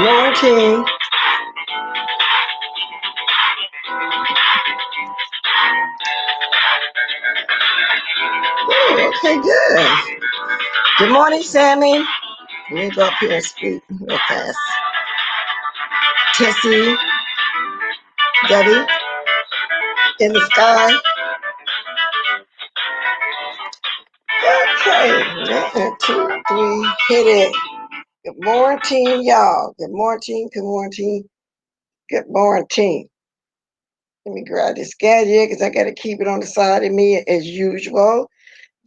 Morning. Oh, okay, good. Good morning, Sammy. Let me go up here and speak real fast. Tessie, Debbie, in the sky. Okay, 1, 2, 3, hit it. Good morning, y'all. Good morning, good morning, good morning. Let me grab this gadget because I got to keep it on the side of me as usual,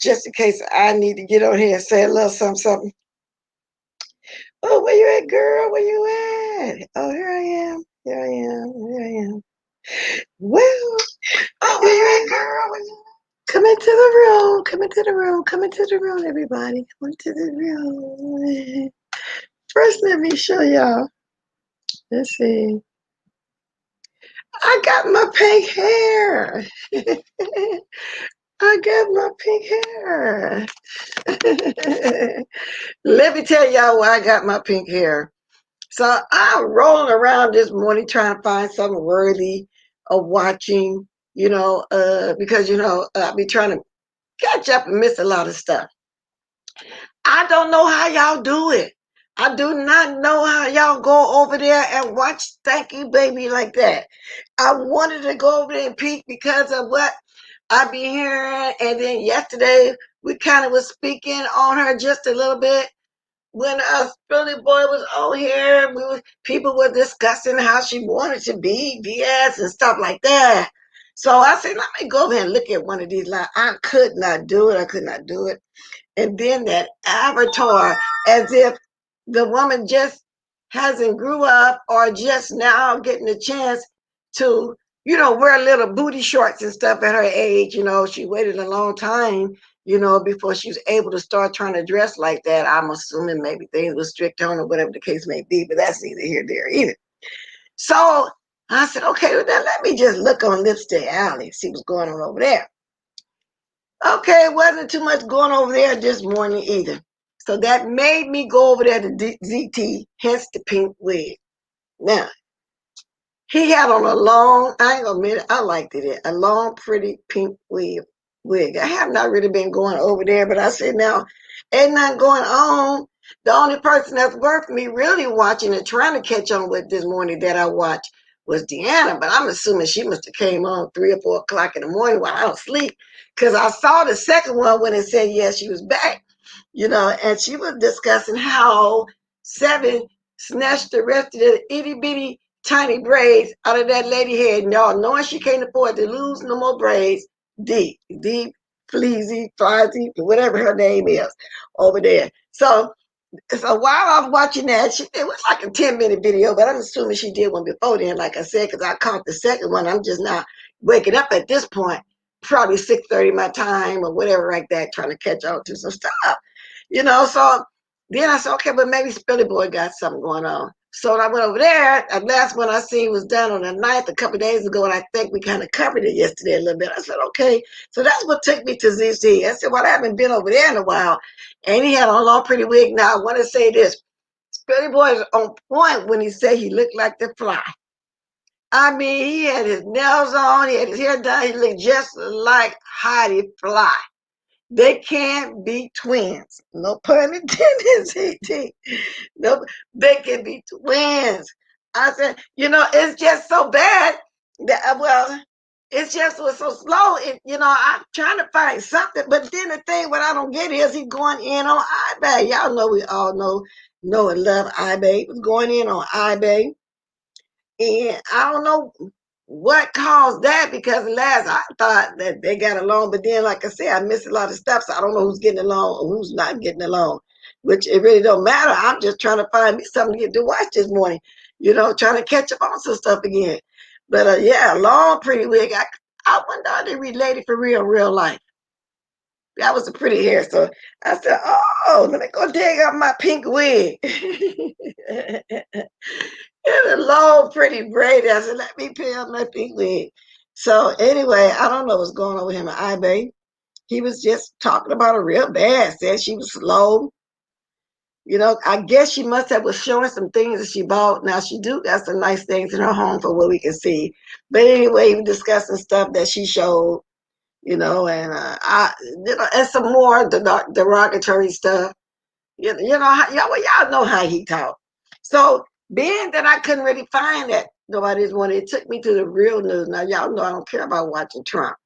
just in case I need to get on here and say a little something. Oh, where you at, girl? Where you at? Oh, here I am. Here I am. Here I am. Well, oh, where you at, girl? Where you at? Come into the room. Come into the room. Come into the room, everybody. Come into the room. First, let me show y'all. Let's see. I got my pink hair. I got my pink hair. Let me tell y'all why I got my pink hair. So I'm rolling around this morning trying to find something worthy of watching, because, I'll be trying to catch up and miss a lot of stuff. I don't know how y'all do it. I do not know how y'all go over there and watch Stanky Baby like that. I wanted to go over there and peek because of what I be hearing. And then yesterday, we kind of was speaking on her just a little bit. When Philly Boy was on here, people were discussing how she wanted to be, BS and stuff like that. So I said, let me go over and look at one of these lines. I could not do it. I could not do it. And then that avatar, as if the woman just hasn't grew up or just now getting a chance to, wear little booty shorts and stuff at her age. She waited a long time, before she was able to start trying to dress like that. I'm assuming maybe things were strict on or whatever the case may be, but that's neither here nor there either. So I said, okay, well, then let me just look on Lipstick Alley, see what's going on over there. Okay, it wasn't too much going over there this morning either. So that made me go over there to ZT, hence the pink wig. Now, he had on a long, I ain't gonna admit it, I liked it, a long, pretty pink wig. I have not really been going over there, but I said, now, ain't nothing going on. The only person that's worth me really watching and trying to catch on with this morning that I watched was Deanna, but I'm assuming she must have came on 3 or 4 o'clock in the morning while I was asleep, because I saw the second one when it said, yes, she was back, and she was discussing how Seven snatched the rest of the itty bitty tiny braids out of that lady head, and y'all knowing she can't afford to lose no more braids, deep, fleazy, fuzzy, whatever her name is over there. So while I was watching that, it was like a 10-minute video, but I'm assuming she did one before then, like I said, because I caught the second one. I'm just now waking up at this point, probably 6:30 my time or whatever like that, trying to catch on to some stuff. So then I said, okay, but maybe Spilly Boy got something going on. So when I went over there, the last one I seen was done on the 9th a couple of days ago, and I think we kind of covered it yesterday a little bit. I said, okay. So that's what took me to ZC. I said, well, I haven't been over there in a while. And he had on a long, pretty wig. Now, I want to say this. Pretty boy is on point when he said he looked like the fly. I mean, he had his nails on, he had his hair done, he looked just like Heidi Fly. They can't be twins. No pun intended, CT. No, they can be twins. I said, it's just so bad that, well, it's just was so slow. I'm trying to find something, but then the thing what I don't get is he going in on eBay. Y'all know we all know and love eBay. He was going in on eBay. And I don't know what caused that because last I thought that they got along, but then like I said, I missed a lot of stuff, so I don't know who's getting along or who's not getting along. Which it really don't matter. I'm just trying to find me something to get to watch this morning, trying to catch up on some stuff again. But yeah, long pretty wig. I wonder are they related for real life. That was a pretty hair. So I said, oh, let me go dig up my pink wig. And a long, pretty braid. I said, let me peel my pink wig. So anyway, I don't know what's going on with him at eBay. He was just talking about her real bad. Said she was slow. I guess she must have was showing some things that she bought. Now she do got some nice things in her home for what we can see. But anyway, he was discussing stuff that she showed, and and some more derogatory stuff. Y'all know how he talk. So being that I couldn't really find that nobody's one, it took me to the real news. Now y'all know I don't care about watching Trump,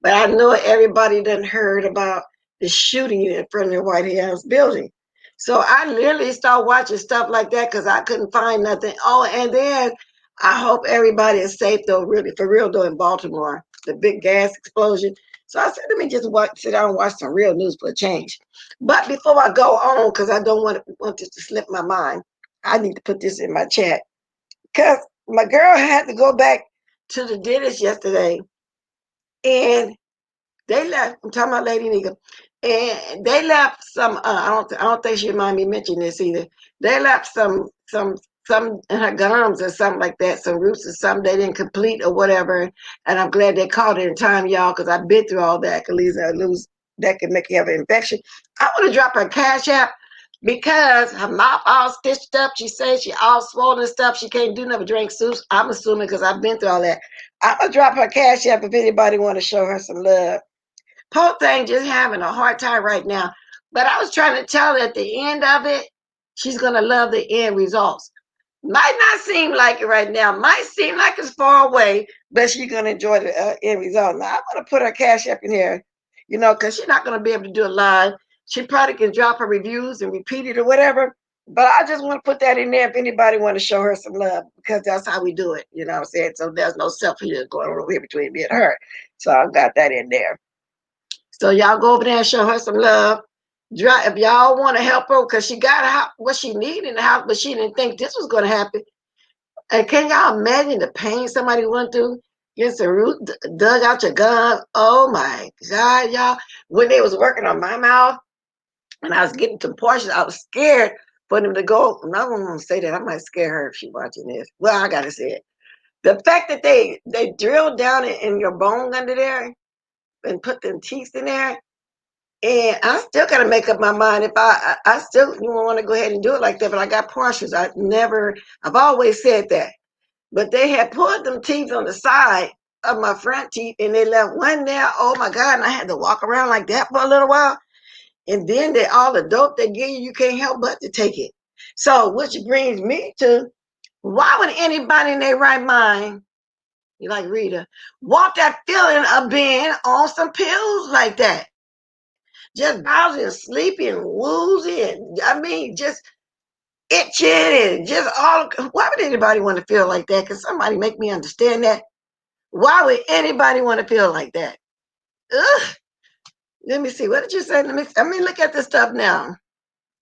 but I know everybody done heard about the shooting in front of the White House building. So I literally started watching stuff like that because I couldn't find nothing. Oh, and then I hope everybody is safe though, really for real though in Baltimore, the big gas explosion. So I said, let me just sit down and watch some real news for a change. But before I go on, because I don't want this to slip my mind, I need to put this in my chat. Because my girl had to go back to the dentist yesterday, and they left. I'm talking about Lady Nigga, and they left some. I don't think she mind me mentioning this either. They left some in her gums or something like that. Some roots or something they didn't complete or whatever. And I'm glad they caught it in time, y'all, because I've been through all that. Cause lose that can make you have an infection. I want to drop her cash app because her mouth all stitched up. She says she all swollen and stuff. She can't do nothing but drink soup. I'm assuming because I've been through all that. I'm gonna drop her cash app if anybody want to show her some love. Poor thing just having a hard time right now. But I was trying to tell her at the end of it, she's gonna love the end results. Might not seem like it right now. Might seem like it's far away, but she's gonna enjoy the end result. Now I'm gonna put her cash up in here, because she's not gonna be able to do it live. She probably can drop her reviews and repeat it or whatever. But I just want to put that in there if anybody want to show her some love because that's how we do it. You know what I'm saying? So there's no selfishness going on over here between me and her. So I got that in there. So y'all go over there and show her some love. If y'all want to help her, because she got what she needed in the house, but she didn't think this was going to happen. And can y'all imagine the pain somebody went through? Getting some root dug out your gums. Oh my God, y'all. When they was working on my mouth and I was getting some portions, I was scared for them to go. And I don't want to say that. I might scare her if she's watching this. Well, I got to say it. The fact that they drilled down in your bone under there and put them teeth in there, and I still got to make up my mind if I still want to go ahead and do it like that. But I got partials. I've always said that. But they had pulled them teeth on the side of my front teeth and they left one there. Oh my God. And I had to walk around like that for a little while. And then all the dope they give you, you can't help but to take it. So, which brings me to why would anybody in their right mind, you like Rita, want that feeling of being on some pills like that? Just drowsy and sleepy and woozy and just itching and just all. Why would anybody want to feel like that? Can somebody make me understand that? Why would anybody want to feel like that? Ugh. Let me see. What did you say? Let me look at this stuff now.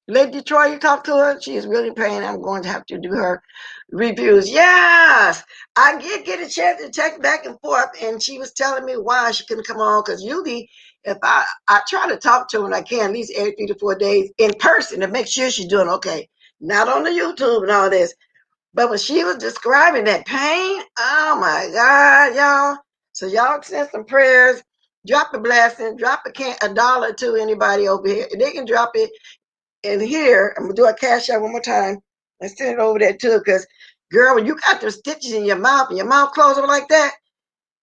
Lady Detroit, you talk to her. She is really paying. I'm going to have to do her reviews. Yes, I did get a chance to check back and forth, and she was telling me why she couldn't come on. Because usually, if I try to talk to her when I can, at least every 3 to 4 days in person to make sure she's doing okay. Not on the YouTube and all this. But when she was describing that pain, oh my God, y'all. So y'all send some prayers, drop a blessing, drop a dollar to anybody over here. They can drop it in here. I'm gonna do a cash out one more time and send it over there too. Because girl, when you got those stitches in your mouth and your mouth closed up like that,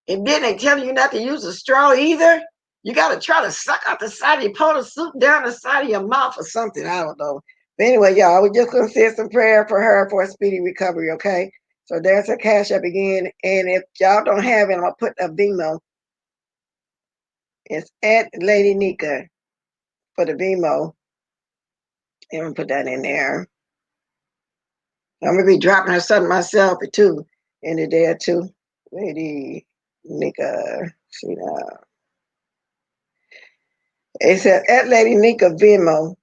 and then they telling you not to use a straw either. You got to try to suck out the side of your pull the soup down the side of your mouth or something. I don't know. But anyway, y'all, we're just going to say some prayer for her for a speedy recovery, okay? So there's her cash up again. And if y'all don't have it, I'll put a Vimo. It's at Lady Nika for the Vimo. And I'm going to put that in there. I'm going to be dropping her something myself too in the day or two. Lady Nika. See now. It said at Lady Nika Venmo.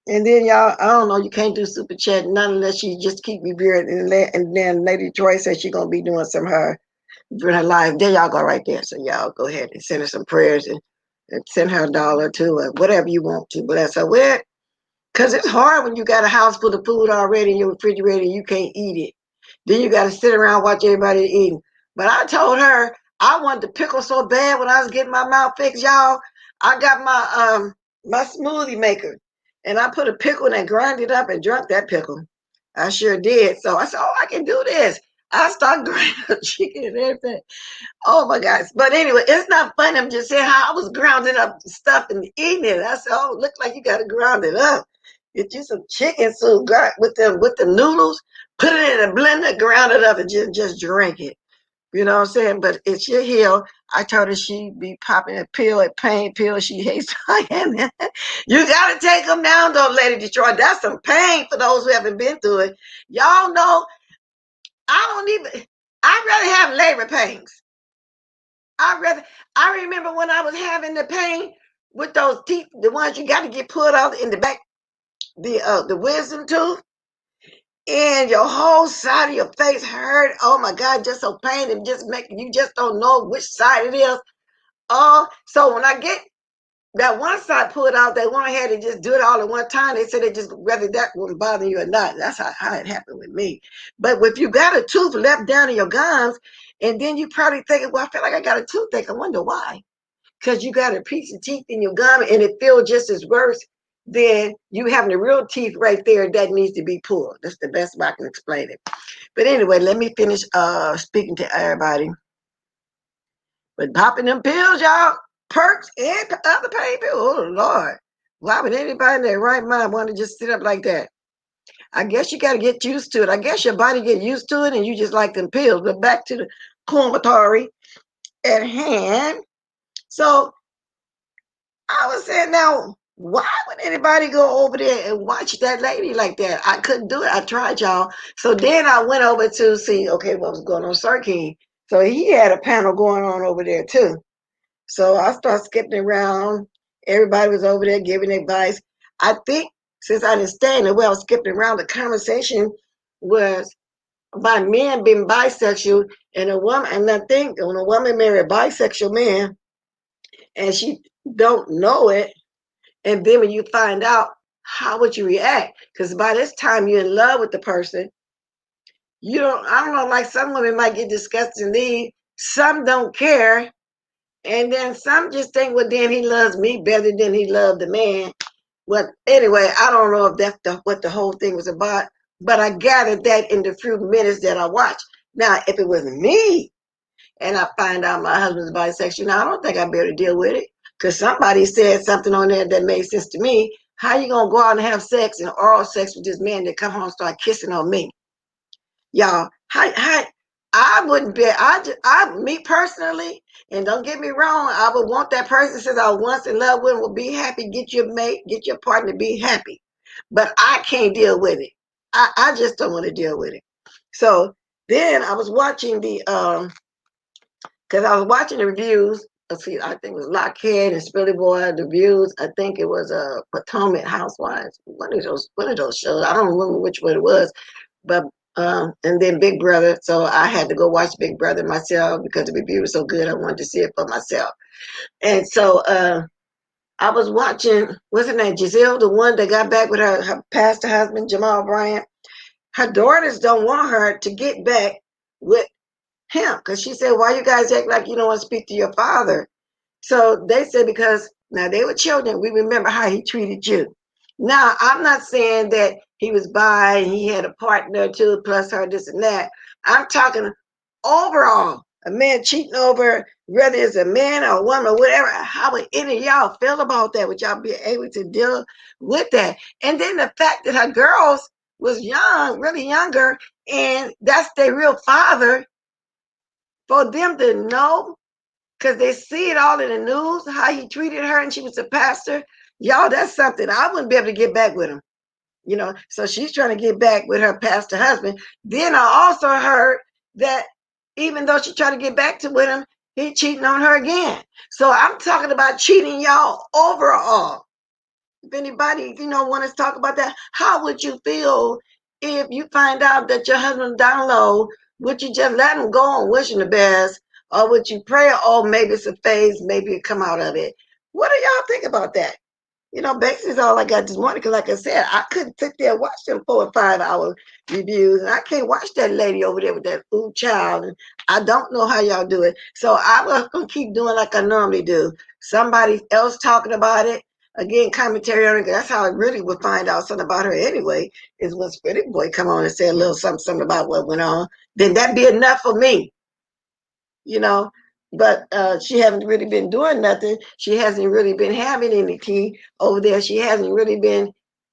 And then y'all, I don't know, you can't do super chat none unless you just keep me weird. And then Lady Joy said she's gonna be doing some of her during her live. There y'all go right there. So y'all go ahead and send her some prayers and send her a dollar too, or whatever you want to bless her with. Cause it's hard when you got a house full of food already in your refrigerator and you can't eat it. Then you got to sit around watch everybody eating. But I told her I wanted the pickle so bad when I was getting my mouth fixed, y'all. I got my smoothie maker, and I put a pickle and I grind it up and drunk that pickle. I sure did. So I said, "Oh, I can do this." I started grinding up chicken and everything. Oh my gosh. But anyway, it's not funny. I'm just saying how I was grounding up stuff and eating it. I said, "Oh, look like you got to ground it up. Get you some chicken soup with the noodles, put it in a blender, ground it up, and just drink it." You know what I'm saying? But it should heal. I told her she'd be popping a pill, a pain pill. She hates it. You got to take them down, though, Lady Detroit. That's some pain for those who haven't been through it. Y'all know, I'd rather have labor pains. I remember when I was having the pain with those teeth, the ones you got to get pulled out in the back, the wisdom tooth, and your whole side of your face hurt. Oh my God, just so pain and just making you just don't know which side it is. Oh, so when I get that one side pulled out, they went ahead and just do it all at one time. They said they just whether that wouldn't bother you or not. That's how it happened with me. But if you got a tooth left down in your gums, and then you probably thinking, well, I feel like I got a toothache. I wonder why. Because you got a piece of teeth in your gum and it feels just as worse than you having the real teeth right there that needs to be pulled. That's the best way I can explain it. But anyway, let me finish speaking to everybody. But popping them pills, y'all, perks and other pain pills. Oh Lord. Why would anybody in their right mind want to just sit up like that? I guess you got to get used to it. I guess your body get used to it and you just like them pills. But back to the comatary at hand. So I was saying, now, why would anybody go over there and watch that lady like that? I couldn't do it. I tried, y'all. So then I went over to see, okay, what was going on, Sir King. So he had a panel going on over there too. So I started skipping around. Everybody was over there giving advice. I think since I didn't stand the way I was skipping around, the conversation was about men being bisexual and a woman. And I think when a woman marry a bisexual man and she don't know it, and then when you find out, how would you react? Because by this time you're in love with the person. You don't, I don't know, like some women might get disgusted and leave. Some don't care. And then some just think, well, then he loves me better than he loved the man. Well, anyway, I don't know if that's what the whole thing was about, but I gathered that in the few minutes that I watched. Now, if it was me and I find out my husband's bisexual, now I don't think I'd be able to deal with it because somebody said something on there that made sense to me. How you gonna go out and have sex and oral sex with this man that come home and start kissing on me? Y'all, I wouldn't be. Me personally, and don't get me wrong, I would want that person since I was once in love with him will be happy. Get your mate, get your partner, be happy. But I can't deal with it. I just don't want to deal with it. So then I was watching because I was watching the reviews. Let's see, I think it was Lockheed and Spilly Boy, the reviews. I think it was Potomac Housewives. One of those shows. I don't remember which one it was, but and then Big Brother. So I had to go watch Big Brother myself because the review was so good. I wanted to see it for myself. And so I was watching, what's her name, Giselle, the one that got back with her pastor husband, Jamal Bryant. her daughters don't want her to get back with him because she said, "Why you guys act like you don't want to speak to your father?" So they said because now they were children. We remember how he treated you. Now I'm not saying that he was bi and he had a partner too, plus her this and that. I'm talking overall. A man cheating over, whether it's a man or a woman or whatever, how would any of y'all feel about that? Would y'all be able to deal with that? And then the fact that her girls was young, really younger, and that's their real father, for them to know because they see it all in the news how he treated her and she was a pastor. Y'all, that's something I wouldn't be able to get back with him. So she's trying to get back with her pastor husband. Then I also heard that even though she tried to get back to with him, he cheating on her again. So I'm talking about cheating, y'all, overall. If anybody, want to talk about that, how would you feel if you find out that your husband down low? Would you just let him go on wishing the best? Or would you pray, oh, maybe it's a phase, maybe it come out of it? What do y'all think about that? Basically, all I got this morning because, like I said, I couldn't sit there and watch them 4 or 5 hour reviews, and I can't watch that lady over there with that ooh child. And I don't know how y'all do it, so I was gonna keep doing like I normally do. Somebody else talking about it again, commentary on it. That's how I really would find out something about her anyway. Is when Spirit Boy come on and say a little something, something about what went on. Then that'd be enough for me you know. But she hasn't really been doing nothing. She hasn't really been having any tea over there. She hasn't really been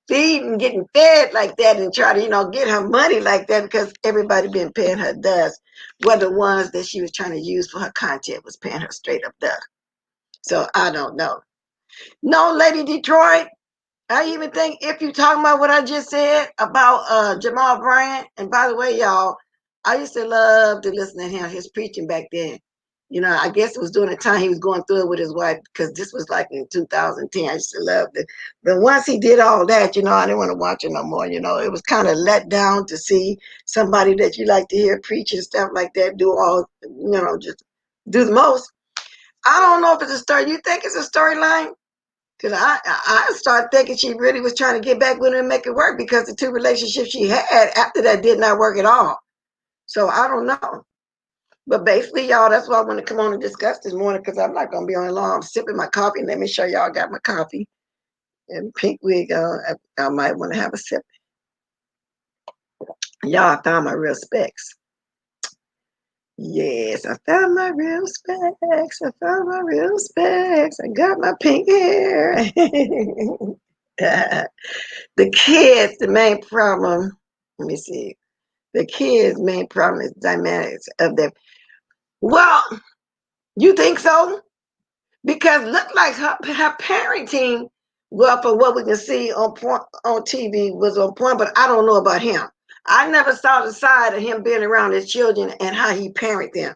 feeding, getting fed like that and try to, get her money like that because everybody been paying her dust. Well, the ones that she was trying to use for her content was paying her straight up dust. So I don't know. No, Lady Detroit, I even think if you talking about what I just said about Jamal Bryant, and by the way, y'all, I used to love to listen to him, his preaching back then. I guess it was during the time he was going through it with his wife because this was like in 2010. I used to love it. But once he did all that, I didn't want to watch it no more. It was kind of let down to see somebody that you like to hear preach and stuff like that do all, just do the most. I don't know if it's a story. You think it's a storyline? Because I started thinking she really was trying to get back with him and make it work because the two relationships she had after that did not work at all. So I don't know. But basically, y'all, that's why I want to come on and discuss this morning because I'm not going to be on long. I'm sipping my coffee. Let me show y'all I got my coffee and pink wig. I might want to have a sip. Y'all, I found my real specs. Yes, I found my real specs. I found my real specs. I got my pink hair. The kids, the main problem, let me see. The kids' main problem is dynamics of them. Well, you think so? Because look like her parenting, well, for what we can see on TV was on point, but I don't know about him. I never saw the side of him being around his children and how he parent them.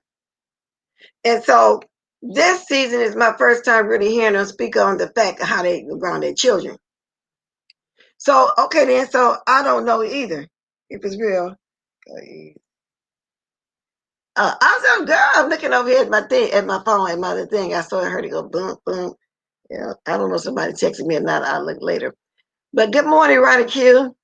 And so this season is my first time really hearing them speak on the fact of how they around their children. So, okay then, so I don't know either if it's real. I was girl, I'm looking over here at my thing, at my phone, at my other thing. I saw I heard it go boom, boom. Yeah, I don't know if somebody texted me or not. I'll look later. But good morning, Ronnie Q.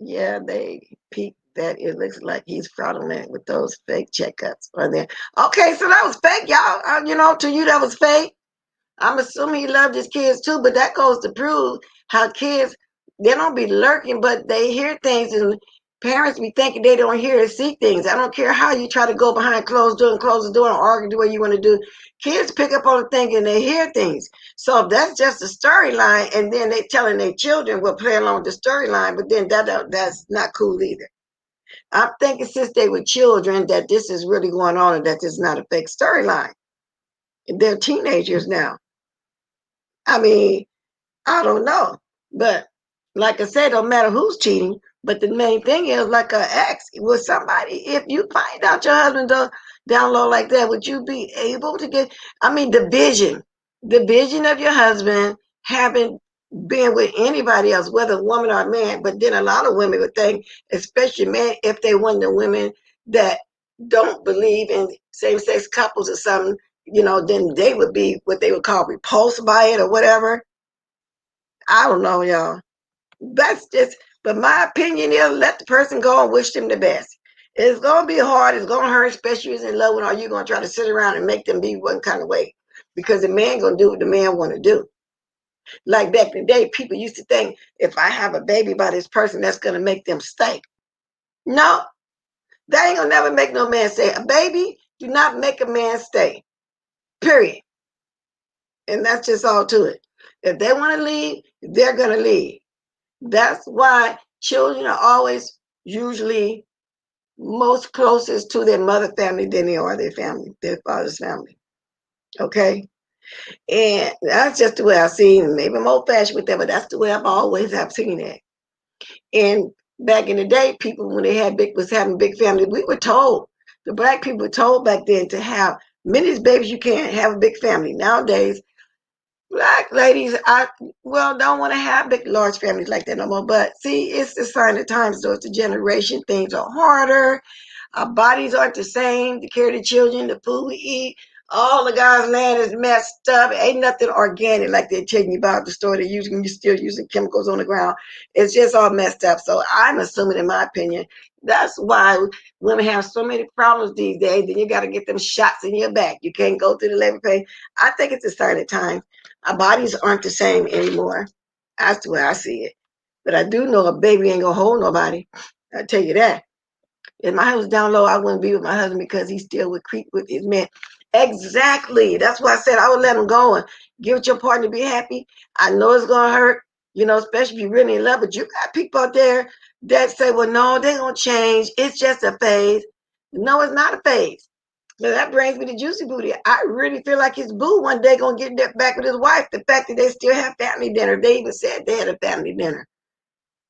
Yeah, they peaked that it looks like he's fraudulent with those fake checkups on there. Okay, so that was fake, y'all. To you that was fake. I'm assuming he loved his kids too, but that goes to prove how kids, they don't be lurking, but they hear things and parents be thinking they don't hear or see things. I don't care how you try to go behind closed door and close the door and argue the way you want to do. Kids pick up on the thing and they hear things. So if that's just a storyline and then they telling their children will play along with the storyline, but then that's not cool either. I'm thinking since they were children that this is really going on and that this is not a fake storyline. They're teenagers now. I mean, I don't know. But like I said, don't matter who's cheating. But the main thing is, like an ex with somebody, if you find out your husband down low like that, would you be able to get, I mean, the vision of your husband having been with anybody else, whether a woman or a man. But then a lot of women would think, especially men, if they want the women that don't believe in same sex couples or something, then they would be what they would call repulsed by it or whatever. I don't know, y'all. That's just, but my opinion is let the person go and wish them the best. It's gonna be hard. It's gonna hurt, especially if you're in love with. Are you gonna try to sit around and make them be one kind of way? Because the man gonna do what the man want to do. Like back in the day, people used to think if I have a baby by this person, that's gonna make them stay. No, that ain't gonna never make no man stay. A baby do not make a man stay. Period. And that's just all to it. If they want to leave, they're gonna leave. That's why children are always usually most closest to their mother family than they are their family, their father's family. Okay? And that's just the way I see it. Maybe I'm old fashioned with that, but that's the way I've always have seen it. And back in the day, people when they had big was having big families, we were told, the black people were told back then to have many babies you can't have a big family. Nowadays, black ladies, I well don't want to have big large families like that no more. But see, it's the sign of times, so it's the generation. Things are harder. Our bodies aren't the same to carry the children, the food we eat. All the guys' land is messed up. Ain't nothing organic like they're telling you about the store. They're using, you're still using chemicals on the ground. It's just all messed up. So I'm assuming, in my opinion, that's why women have so many problems these days. Then you got to get them shots in your back. You can't go through the labor pain. I think it's a sign of time. Our bodies aren't the same anymore. That's the way I see it. But I do know a baby ain't gonna hold nobody. I tell you that. If my husband was down low, I wouldn't be with my husband because he still would creep with his man. Exactly. That's why I said I would let him go and give it your partner to be happy. I know it's gonna hurt, especially if you're really in love. But you got people out there that say, "Well, no, they gonna change. It's just a phase." No, it's not a phase. So that brings me to Juicy Booty. I really feel like his boo one day gonna get back with his wife. The fact that they still have family dinner, they even said they had a family dinner,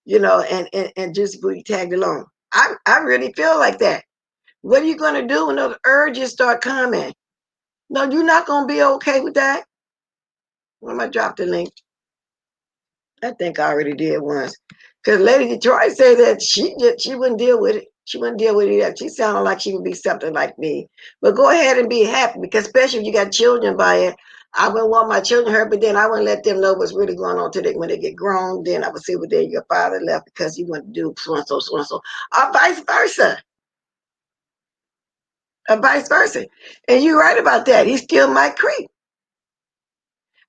and Juicy Booty tagged along. I really feel like that. What are you gonna do when those urges start coming? No, you're not gonna be okay with that. I'm gonna drop the link. I think I already did once. Because Lady Detroit said that she wouldn't deal with it. She wouldn't deal with it. She sounded like she would be something like me. But go ahead and be happy because especially if you got children by it, I wouldn't want my children hurt, but then I wouldn't let them know what's really going on till when they get grown. Then I would say, well, then your father left because he wanted to do so and so, or vice versa, or vice versa. And you're right about that. He still might creep.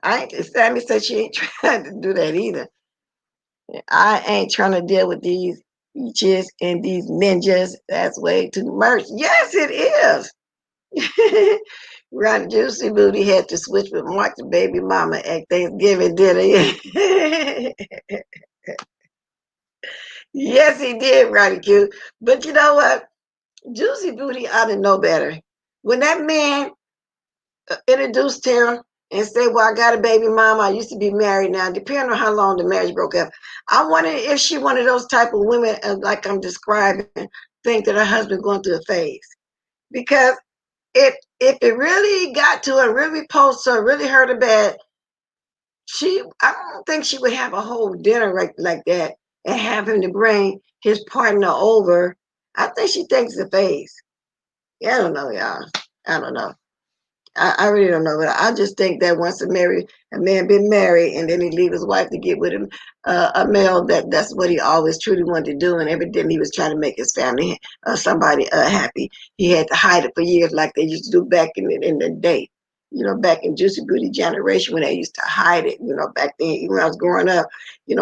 I ain't. Sammy said she ain't trying to do that either. I ain't trying to deal with these peaches and these ninjas. That's way too much. Yes, it is. Ron Juicy Booty had to switch with Mark's baby mama at Thanksgiving dinner. Yes, he did, Ronnie Q. But you know what? Juicy Booty ought to know better. When that man introduced him and said, "Well, I got a baby mama. I used to be married now." Depending on how long the marriage broke up, I wonder if she one of those type of women, like I'm describing, think that her husband going through a phase. Because if it really got to her, really post her, really hurt her bad, I don't think she would have a whole dinner like that and have him to bring his partner over. I think she thinks it's a phase. Yeah, I don't know, y'all. I don't know. I really don't know, but I just think that once a man been married and then he leave his wife to get with him, a male that's what he always truly wanted to do, and every time he was trying to make his family somebody happy, he had to hide it for years like they used to do back in the day. Back in Juicy Booty generation when they used to hide it. Back then, even when I was growing up, you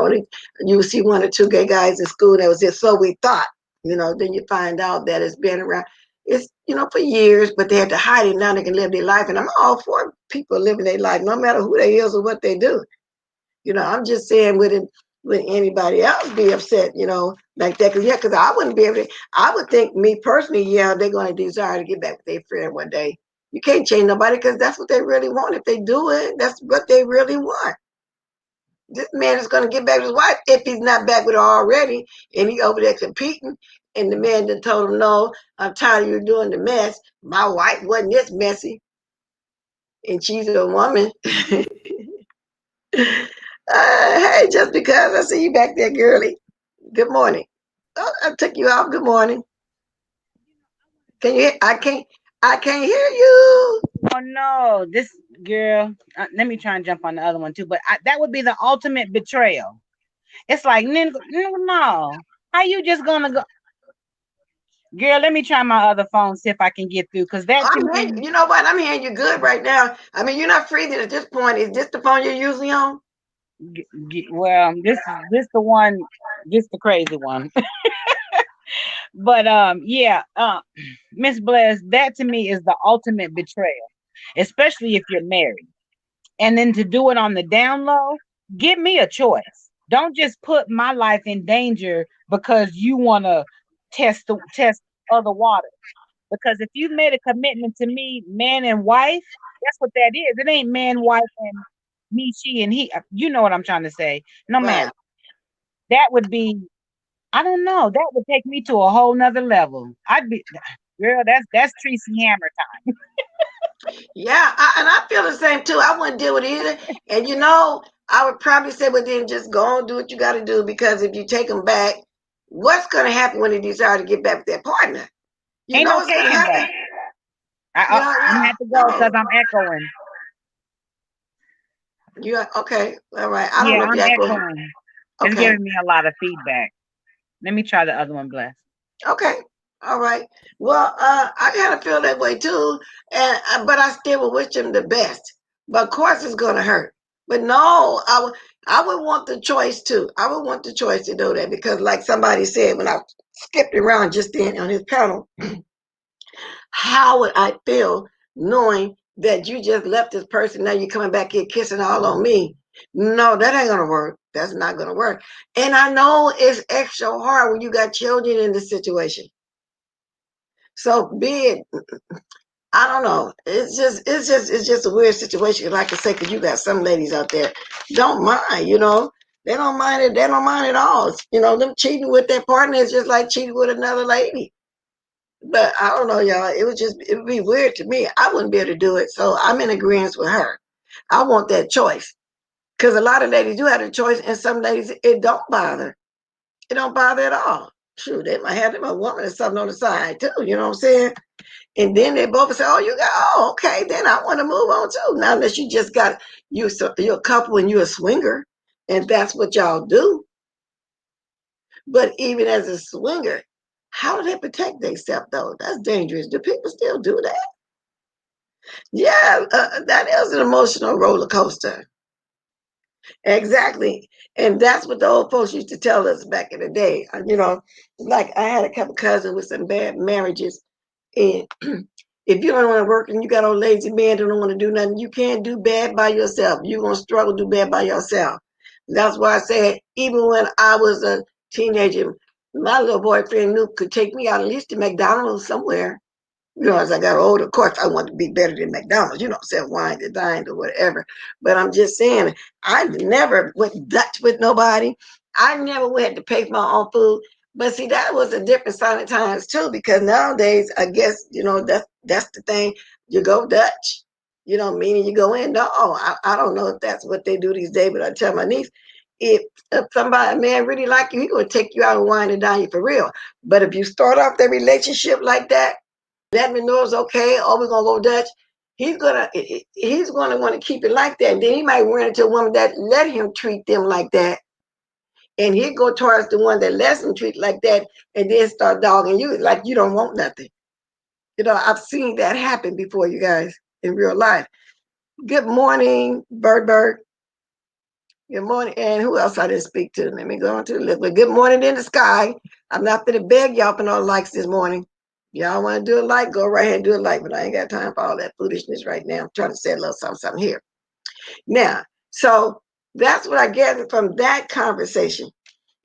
would see one or two gay guys in school that was just so we thought. Then you find out that it's been around. It's for years, but they had to hide it. Now they can live their life, and I'm all for people living their life, no matter who they is or what they do. I'm just saying, would anybody else be upset? Like that? Because I wouldn't be able to. I would think, me personally, yeah, they're going to desire to get back with their friend one day. You can't change nobody because that's what they really want. If they do it, that's what they really want. This man is going to get back with his wife if he's not back with her already, and he over there competing. And the man then told him, "No, I'm tired of you doing the mess. My wife wasn't this messy, and she's a woman." Hey, just because I see you back there, girly. Good morning. Oh, I took you off. Good morning. Can you? I can't. I can't hear you. Oh no, this girl. Let me try and jump on the other one too. But that would be the ultimate betrayal. It's like, no. How you just gonna go? Girl, let me try my other phone, see if I can get through. Cause that to I'm hearing, me, you know what? I'm hearing you good right now. I mean, you're not freezing at this point. Is this the phone you're usually on? well, this the one, this the crazy one. But yeah, Miss Bless, that to me is the ultimate betrayal, especially if you're married. And then to do it on the down low, give me a choice. Don't just put my life in danger because you want to test other water. Because if you made a commitment to me, man and wife, that's what that is. It ain't man, wife, and me, she, and he. You know what I'm trying to say. No, ma'am. Right. That would be, I don't know. That would take me to a whole nother level. I'd be, girl, that's Tracy Hammer time. Yeah, and I feel the same too. I wouldn't deal with it either. And I would probably say, well, then just go and do what you got to do because if you take them back, what's going to happen when they decide to get back with their partner? You Ain't know no what's going to taking happen? back. I'm gonna Yeah, have to go no. because I'm echoing. Okay, all right. I don't Yeah, know if I'm you're echoing. echoing. It's Okay, giving me a lot of feedback. Let me try the other one, Bless. okay, all right. Well, I kind of feel that way too, and but I still would wish them the best. But of course, it's going to hurt. But no, I would want the choice too. I would want the choice to do that because, like somebody said when I skipped around just then on his panel, how would I feel knowing that you just left this person? Now you're coming back here kissing all on me. No, that ain't gonna work. That's not gonna work. And I know it's extra hard when you got children in this situation. So be it. I don't know. It's just a weird situation. Like I say, because you got some ladies out there don't mind. They don't mind it. They don't mind at all. Them cheating with their partner is just like cheating with another lady. But I don't know, y'all. It would be weird to me. I wouldn't be able to do it. So I'm in agreement with her. I want that choice. Because a lot of ladies do have a choice, and some ladies, it don't bother. It don't bother at all. Shoot, they might have them a woman or something on the side, too. You know what I'm saying? And then they both say, okay, then I want to move on, too. Now, unless you just you're a couple and you're a swinger, and that's what y'all do. But even as a swinger, how do they protect themselves, though? That's dangerous. Do people still do that? Yeah, that is an emotional roller coaster. Exactly. And that's what the old folks used to tell us back in the day. Like I had a couple cousins with some bad marriages. And if you don't want to work and you got old lazy man that don't want to do nothing, you can't do bad by yourself. You're going to struggle to do bad by yourself. That's why I said, even when I was a teenager, my little boyfriend knew could take me out at least to McDonald's somewhere. As I got older, of course, I wanted to be better than McDonald's, sell wine to dine or whatever. But I'm just saying, I never went Dutch with nobody. I never had to pay for my own food. But see, that was a different sign of times too, because nowadays, I guess, that's the thing. You go Dutch, meaning you go in. No, I don't know if that's what they do these days, but I tell my niece, if, a man really like you, he gonna take you out and wine and dine you for real. But if you start off that relationship like that, let me know it's okay. Oh, we're gonna go Dutch. He's gonna want to keep it like that. And then he might run into a woman that let him treat them like that, and he'd go towards the one that lets him treat like that, and then start dogging you like you don't want nothing. I've seen that happen before, you guys, in real life. Good morning, Bird. Good morning, and who else I didn't speak to? Let me go on to the list. But good morning in the sky. I'm not gonna beg y'all for no likes this morning. Y'all want to do a like, go right ahead and do a like, but I ain't got time for all that foolishness right now. I'm trying to say a little something here. Now, so that's what I gathered from that conversation.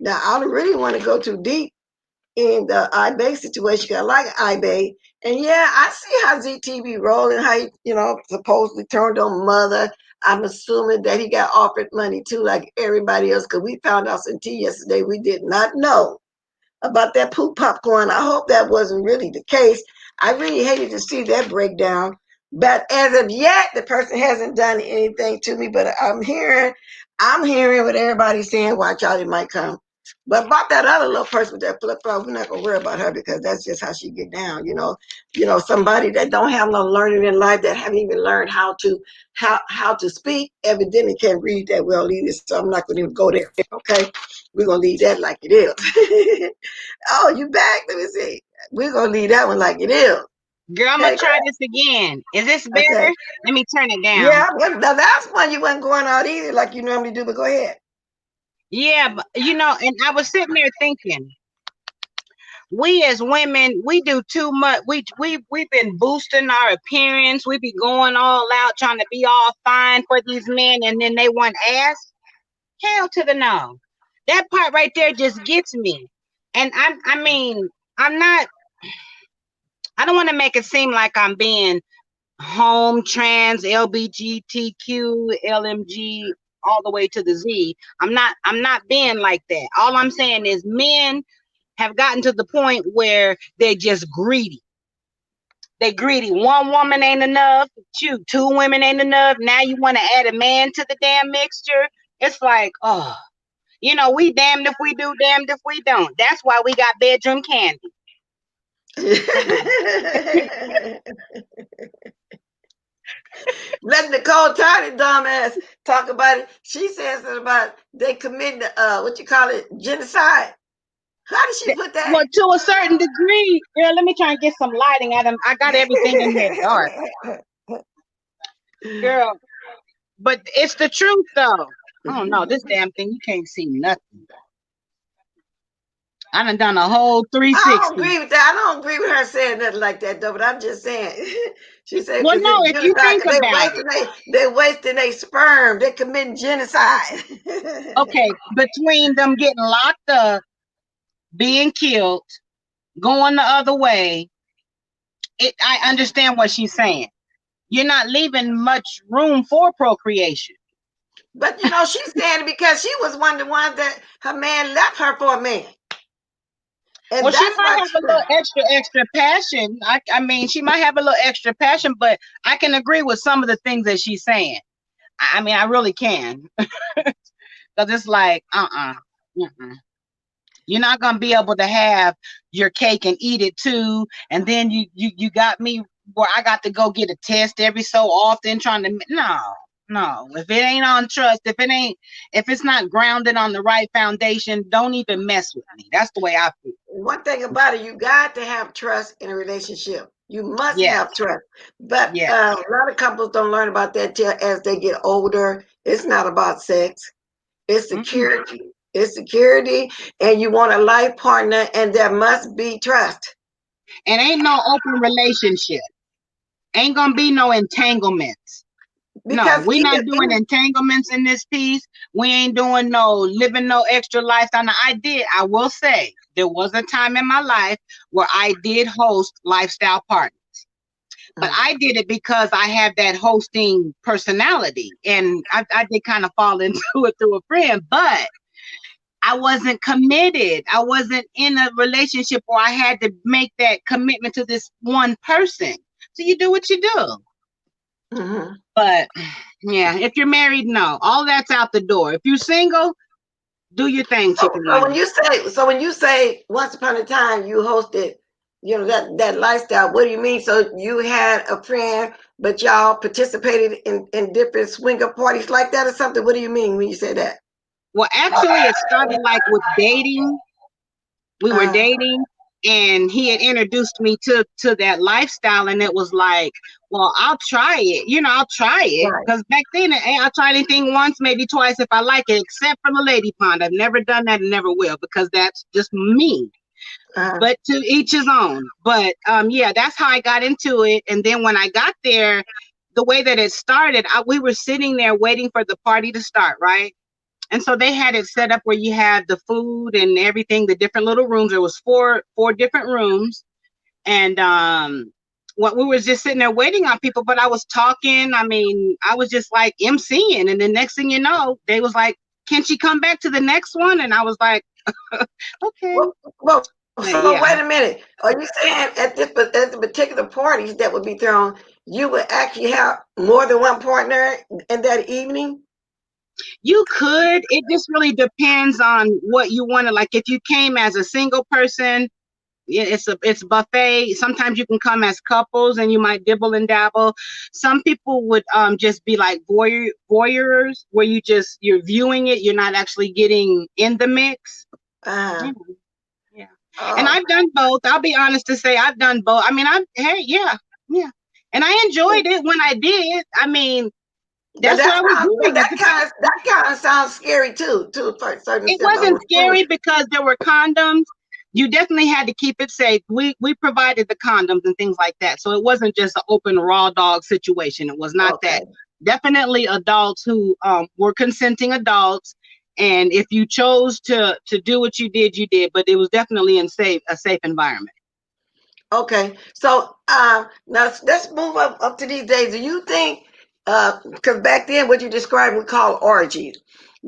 Now, I don't really want to go too deep in the iBay situation. I like iBay. And yeah, I see how ZTV rolling, how he, supposedly turned on mother. I'm assuming that he got offered money too, like everybody else, because we found out some tea yesterday. We did not know about that poop popcorn. I hope that wasn't really the case. I really hated to see that breakdown. But as of yet, the person hasn't done anything to me. But I'm hearing what everybody's saying. Watch out, it might come. But about that other little person with that flip flop, we're not gonna worry about her because that's just how she get down. Somebody that don't have no learning in life, that haven't even learned how to speak, evidently can't read that well either. So I'm not gonna even go there. Okay, we're gonna leave that like it is. Oh, you back? Let me see. We're gonna leave that one like it is. Girl, I'm gonna Okay, try this again. Is this okay. better? Let me turn it down. Yeah, well, the last one you wasn't going out either like you normally do, but go ahead. Yeah, but and I was sitting there thinking, we as women, we do too much. We've been boosting our appearance. We be going all out trying to be all fine for these men, and then they want ass. Hell to the no. That part right there just gets me. And I mean, I'm not. I don't want to make it seem like I'm being home trans LBGTQ LMG all the way to the Z. I'm not being like that. All I'm saying is men have gotten to the point where they're just greedy. They greedy. One woman ain't enough. Shoot, two women ain't enough. Now you want to add a man to the damn mixture. It's like, oh, we damned if we do, damned if we don't. That's why we got bedroom candy. Let Nicole Tiny dumbass talk about it. She says something about they committing what you call it, genocide. How did she put that? Well, to a certain degree, girl, let me try and get some lighting at them. I got everything in here dark, girl. But it's the truth, though. Oh no, this damn thing, you can't see nothing. I done a whole I don't 360. agree with that. I don't agree with her saying nothing like that though. But I'm just saying, she said Well, because no, it's if you genocide. think Because about it, they wasting their sperm. They committing genocide. okay, between them getting locked up, being killed, going the other way, I understand what she's saying. You're not leaving much room for procreation. But she's saying it because she was one of the ones that her man left her for a man, Well, and she that's might why. have a little extra passion. I mean, she might have a little extra passion, but I can agree with some of the things that she's saying. I mean, I really can, because it's like, uh-uh. You're not gonna be able to have your cake and eat it too, and then you got me where I got to go get a test every so often, trying to no. If it ain't on trust, if it's not grounded on the right foundation, don't even mess with me. That's the way I feel. One thing about it, you got to have trust in a relationship. You must have Yes, trust. But yes. a lot of couples don't learn about that till as they get older. It's not about sex. It's Mm-mm. security. It's security, and you want a life partner, and there must be trust. And ain't no open relationship. Ain't gonna be no entanglements. No, Because we not doing even entanglements in this piece. We ain't doing no living no extra lifestyle. Now, I will say, there was a time in my life where I did host lifestyle parties. But I did it because I have that hosting personality. And I did kind of fall into it through a friend, but I wasn't committed. I wasn't in a relationship where I had to make that commitment to this one person. So you do what you do. Mhm. But yeah, if you're married, no, all that's out the door. If you're single, do your thing, So, chicken so when wing. you say once upon a time you hosted, that lifestyle. What do you mean? So you had a friend, but y'all participated in different swinger parties like that or something? What do you mean when you say that? Well, actually, it started like with dating. We were Uh, dating, and he had introduced me to that lifestyle, and it was like, well, I'll try it. I'll try it right. because back then, I'll try anything once, maybe twice if I like it, except for the lady pond. I've never done that and never will because that's just me. Uh, But to each his own. But yeah, that's how I got into it. And then when I got there, the way that it started, we were sitting there waiting for the party to start, right? And so they had it set up where you had the food and everything, the different little rooms. There was four different rooms, and what we was just sitting there waiting on people. But I was talking. I mean, I was just like emceeing, and the next thing you know, they was like, "Can she come back to the next one?" And I was like, "Okay." well, But so yeah. wait a minute. Are you saying at the particular parties that would be thrown, you would actually have more than one partner in that evening? You could. It just really depends on what you wanted. Like if you came as a single person, it's buffet. Sometimes you can come as couples and you might dibble and dabble. Some people would just be like voyeurs, where you're viewing it, you're not actually getting in the mix. Uh, Yeah. Yeah. And oh, I've done both. I'll be honest to say I've done both. I mean, yeah. And I enjoyed it when I did. I mean, but that's what I was but doing at the time. that kind of sounds scary too, for a certain It sense. I wasn't would assume. scary because there were condoms. You definitely had to keep it safe. We provided the condoms and things like that. So it wasn't just an open raw dog situation. It was not Okay, that. Definitely adults who were consenting adults. And if you chose to do what you did, you did. But it was definitely in a safe environment. okay. So now let's move up to these days. Do you think? Because back then, what you described, we call orgies.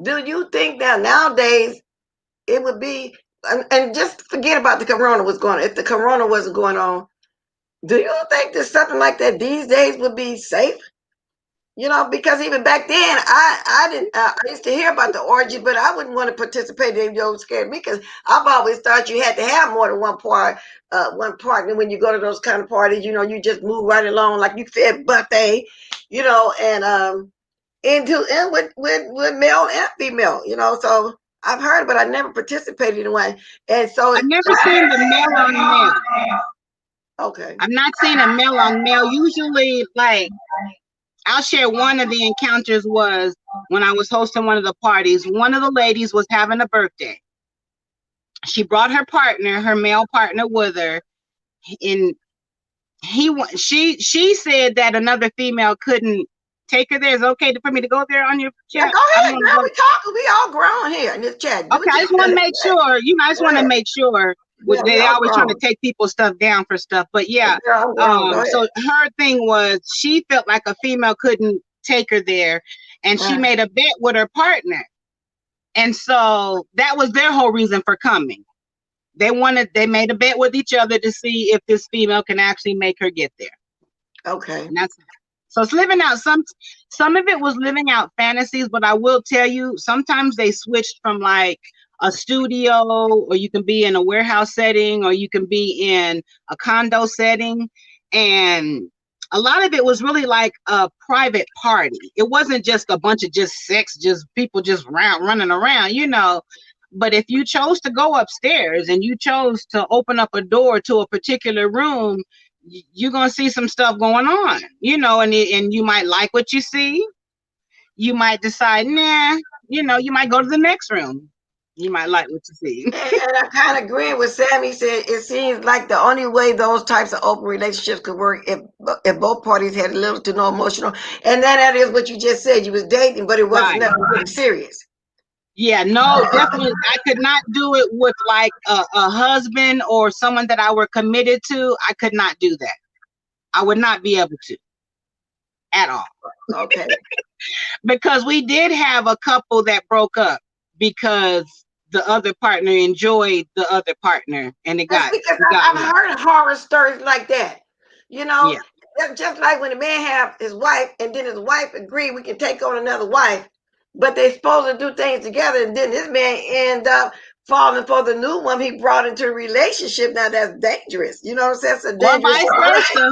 Do you think that nowadays it would be? And just forget about the corona was going on. If the corona wasn't going on, do you think that something like that these days would be safe? Because even back then, I didn't. I used to hear about the orgy, but I wouldn't want to participate. They don't scare me because I've always thought you had to have more than one partner when you go to those kind of parties. You just move right along like you said buffet. And with male and female. So I've heard, but I never participated in one. And so, I've never seen the male on male. okay, I've not seen a male on male. Usually, like I'll share one of the encounters was when I was hosting one of the parties. One of the ladies was having a birthday. She brought her partner, her male partner, with her, and she said that another female couldn't take her there. Is it okay for me to go there on your yeah, chat? go I don't ahead, want to girl. go. We talking. We all grown here in this chat. Do Okay, what I you just want to make sure. I just go want to ahead. make sure. Yeah, we They all always trying to grown. take people's stuff down for stuff, but yeah. Girl, I'm grown. Go ahead. So her thing was she felt like a female couldn't take her there, and she Uh, made a bet with her partner, and so that was their whole reason for coming. They made a bet with each other to see if this female can actually make her get there. okay. And that's so it's living out some of it was living out fantasies, but I will tell you sometimes they switched from like a studio, or you can be in a warehouse setting, or you can be in a condo setting, and a lot of it was really like a private party. It wasn't just a bunch of just sex, just people just running around. But if you chose to go upstairs and you chose to open up a door to a particular room, you're gonna see some stuff going on, and you might like what you see. You might decide, nah, you might go to the next room. You might like what you see. And I kind of agree with Sam. He said it seems like the only way those types of open relationships could work if both parties had little to no emotional. And then that is what you just said. You was dating, but it wasn't Right. nothing really serious. Yeah, no, definitely. I could not do it with like a husband or someone that I were committed to. I could not do that. I would not be able to at all. Okay. Because we did have a couple that broke up because the other partner enjoyed the other partner, and That's because it got I've real. heard horror stories like that. You know, Yeah. that's just like when a man have his wife and then his wife agree we can take on another wife, but they supposed to do things together, and then this man end up falling for the new one he brought into a relationship. Now that's dangerous. You know what I'm saying? It's a Or dangerous vice situation. versa.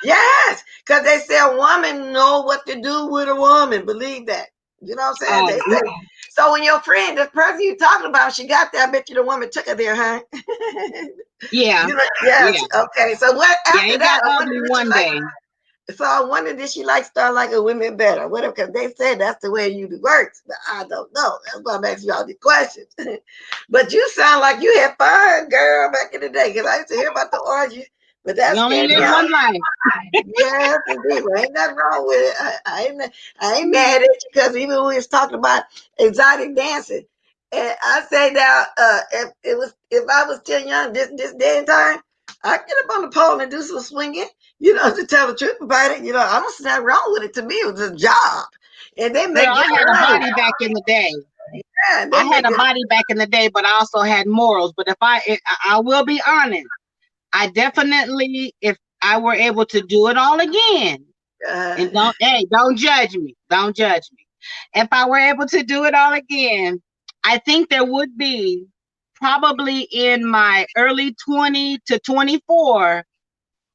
Yes, because they say a woman know what to do with a woman. Believe that. You know what I'm saying? They say. So when your friend, this person you talking about, she got there, I bet you the woman took her there, huh? Yeah. Yes. Yeah. Okay. So what Yeah. after It that? got I wonder ugly did she one like? day. So I wonder did she like start like a women better? Whatever, because they said that's the way it usually works. But I don't know. That's why I'm asking you all these questions. But you sound like you had fun, girl, back in the day. Because I used to hear about the orgies, but that You only scared me live out. one life. Yes, indeed. Well, ain't nothing wrong with it. I ain't mad at you because even when we was talking about exotic dancing, and I say now, if I was still young this day and time, I'd get up on the pole and do some swinging. To tell the truth about it, I don't see nothing wrong with it. To me, it was a job, and they Girl, make I good had a money. body back in the day. Yeah, they I had make a good. body back in the day, but I also had morals. But I will be honest. I definitely, if I were able to do it all again, Uh, and don't judge me. Don't judge me. If I were able to do it all again, I think there would be probably in my early 20 to 24,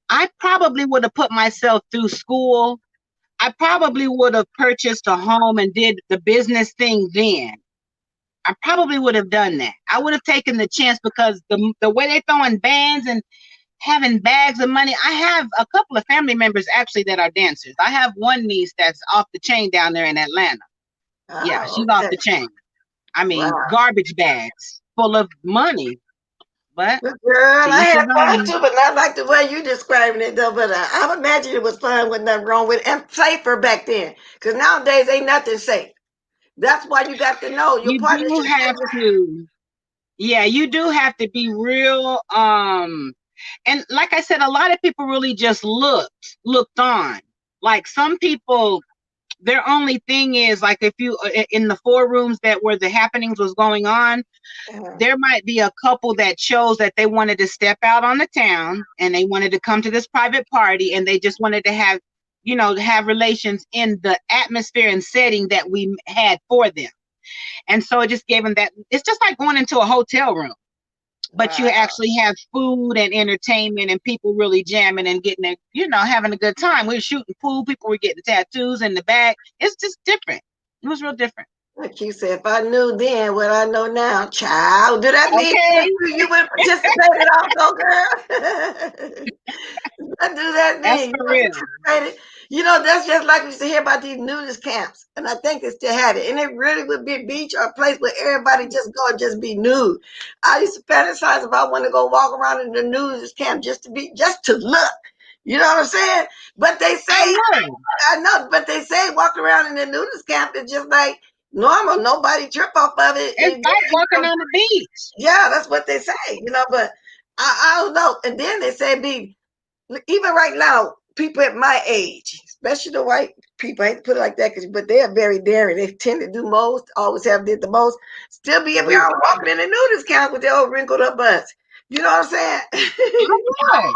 I probably would have put myself through school. I probably would have purchased a home and did the business thing then. I probably would have done that. I would have taken the chance because the way they throwing bands and having bags of money. I have a couple of family members actually that are dancers. I have one niece that's off the chain down there in Atlanta. Yeah, Oh, she's off okay. the chain. I mean, Wow. garbage bags full of money, but Well, girl, to I each had his fun own. too, but not like the way you describing it though. But I would imagine it was fun with nothing wrong with it and safer back then. Because nowadays ain't nothing safe. That's why you got to know your You partner do should have to, yeah, you do have to be real. And like I said, a lot of people really just looked on. Like some people, their only thing is like if you in the four rooms that where the happenings was going on, uh, there might be a couple that chose that they wanted to step out on the town and they wanted to come to this private party and they just wanted to have, have relations in the atmosphere and setting that we had for them. And so it just gave them that. It's just like going into a hotel room, but you wow. actually have food and entertainment and people really jamming and getting it, having a good time. We were shooting pool, people were getting tattoos in the back. It's just different. It was real different. Like you said, if I knew then what I know now, child, do that mean Okay, you would participate also, girl? What do that that's mean? You for know, real. participated. You know, that's just like we used to hear about these nudist camps. And I think they still have it. And it really would be a beach or a place where everybody just go and just be nude. I used to fantasize if I want to go walk around in the nudist camp just to look. You know what I'm saying? But they I say, know. I know, but they say walk around in the nudist camp is just like normal. Nobody trip off of it. It's like walking on the beach. Yeah, that's what they say, but I don't know. And then they say be even right now, people at my age, especially the white people, I hate to put it like that, but they are very daring. They tend to do most, always have did the most. Still be Oh yeah, around walking in the nudist camp with their old wrinkled up butts. You know what I'm saying? I would.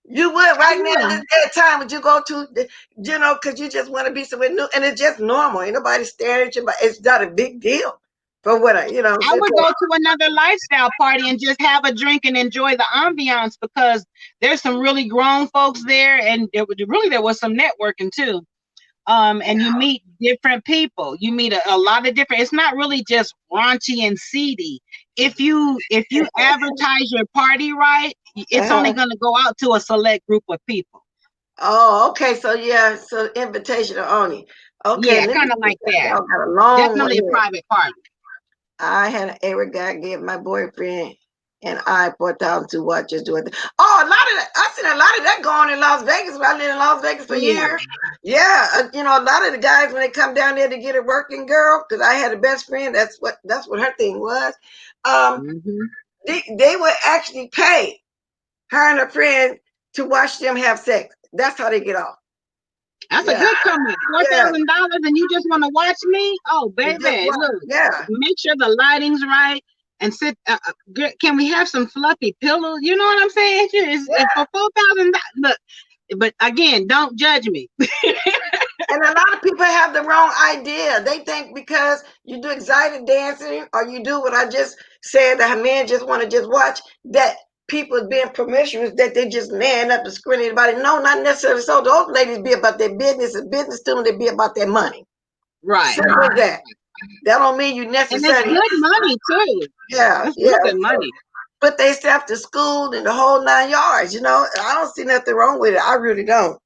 You would I right now would. this day and time would you go to, because you just want to be somewhere new, and it's just normal. Ain't nobody staring at you, but it's not a big deal for what I'm I saying. would go to another lifestyle party and just have a drink and enjoy the ambiance because there's some really grown folks there, and there was some networking too. And you meet different people. You meet a lot of different. It's not really just raunchy and seedy. If you advertise your party right, it's only Uh-huh. going to go out to a select group of people. Oh, okay. So yeah, so invitation only. Okay, Yeah, let me kind of see. like that. Y'all got a long one Definitely a here. private party. I had an Arab guy give my boyfriend and I 4,000 to watch us do it. Oh, a lot of that. I seen a lot of that going in Las Vegas. I lived in Las Vegas for Oh yeah. years. Yeah, a lot of the guys when they come down there to get a working girl, because I had a best friend. That's what her thing was. Um, Hmm. they would actually pay her and her friend to watch them have sex. That's how they get off. That's a Yeah, good come up. Four yeah. thousand dollars, and you just want to watch me? Oh, You just baby, want, look. yeah. Make sure the lighting's right, and sit. Can we have some fluffy pillows? You know what I'm saying? It's for $4,000. Look, but again, don't judge me. And a lot of people have the wrong idea. They think because you do excited dancing or you do what I just said that men just want to just watch, that people is being promiscuous, that they just man up and screwing anybody. No, not necessarily so. Those ladies be about their business and business to them, they be about their money. Right, Simple as that. That don't mean you and it's necessarily, good money too. yeah, That's yeah. real good money. Put they self to school and the whole 9 yards. I don't see nothing wrong with it. I really don't.